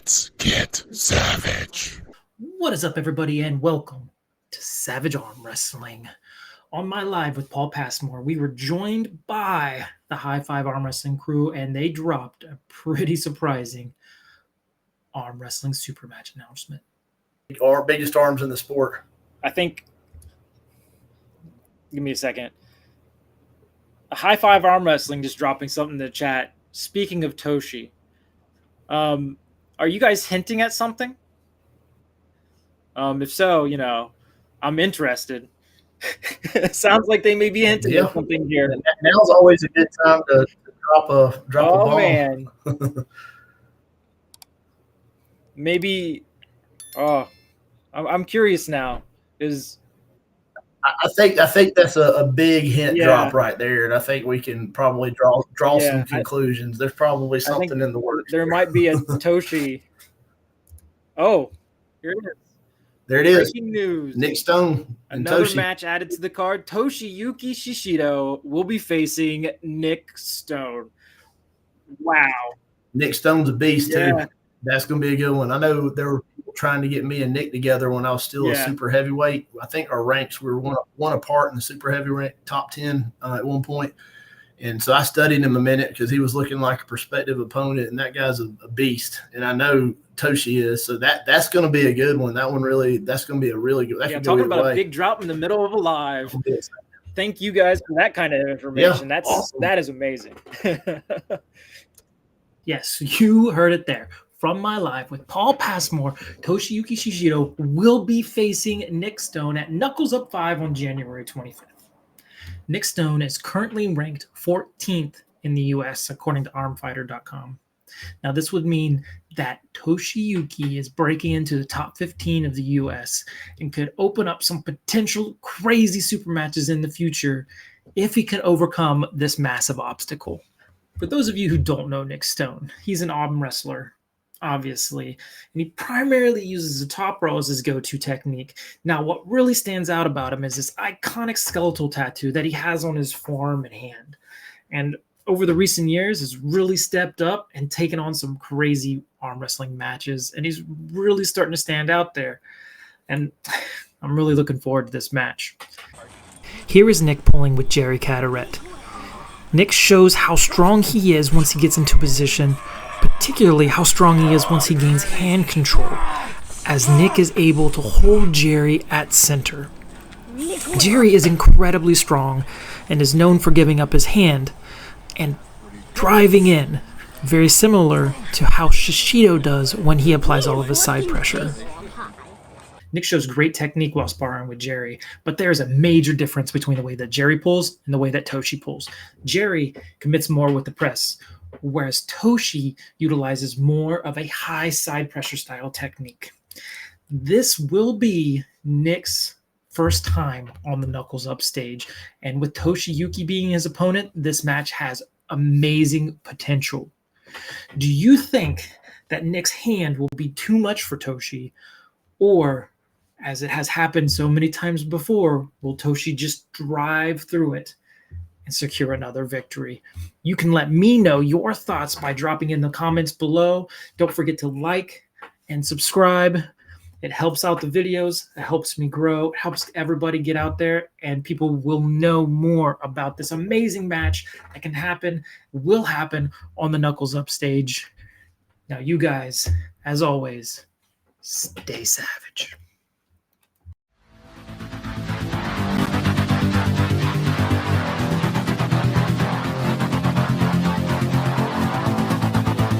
Let's get savage. What is up, everybody, and welcome to Savage Arm Wrestling. On my live with Paul Passmore, we were joined by the High Five Arm Wrestling crew, and they dropped a pretty surprising arm wrestling super match announcement. Our biggest arms in the sport. I think, give me a second. A High Five Arm Wrestling just dropping something in the chat. Speaking of Toshi, are you guys hinting at something? If so, I'm interested. Sounds like they may be hinting at something here. Now's always a good time to drop a bomb. Oh man. Maybe. Oh, I'm curious now. I think that's a big hint drop right there, and I think we can probably draw some conclusions. There's probably something in the works. There might be a Toshi. Oh, here it is. There it is. Breaking news. Nick Stone and Another Toshi. match added to the card. Toshiyuki Shishido will be facing Nick Stone. Wow. Nick Stone's a beast, too. That's going to be a good one. I know they were trying to get me and Nick together when I was still a super heavyweight. I think our ranks were one apart in the super heavyweight top 10 at one point. And so I studied him a minute because he was looking like a prospective opponent, and that guy's a beast. And I know Toshi is. So that's going to be a good one. That's going to be a really good. Talking about a big drop in the middle of a live. Thank you guys for that kind of information. Yeah, awesome. That is amazing. Yes, you heard it there. From my live with Paul Passmore, Toshiyuki Shishido will be facing Nick Stone at Knuckles Up 5 on January 25th. Nick Stone is currently ranked 14th in the U.S., according to armfighter.com. Now, this would mean that Toshiyuki is breaking into the top 15 of the U.S. and could open up some potential crazy super matches in the future if he can overcome this massive obstacle. For those of you who don't know Nick Stone, he's an arm wrestler, obviously, and he primarily uses the top row as his go-to technique. Now, what really stands out about him is this iconic skeletal tattoo that he has on his forearm and hand. And over the recent years, has really stepped up and taken on some crazy arm wrestling matches, and he's really starting to stand out there. And I'm really looking forward to this match. Here is Nick pulling with Jerry Caderet. Nick shows how strong he is once he gets into position, particularly how strong he is once he gains hand control, as Nick is able to hold Jerry at center. Jerry is incredibly strong and is known for giving up his hand and driving in, very similar to how Shishido does when he applies all of his side pressure. Nick shows great technique while sparring with Jerry, but there is a major difference between the way that Jerry pulls and the way that Toshi pulls. Jerry commits more with the press, whereas Toshi utilizes more of a high side pressure style technique. This will be Nick's first time on the Knuckles Up stage, and with Toshiyuki being his opponent, this match has amazing potential. Do you think that Nick's hand will be too much for Toshi, or, as it has happened so many times before, will Toshi just drive through it and secure another victory? You can let me know your thoughts by dropping in the comments below. Don't forget to like and subscribe. It helps out the videos. It helps me grow. It helps everybody get out there, and people will know more about this amazing match that can happen, will happen on the Knuckles Up stage. Now, you guys, as always, stay savage.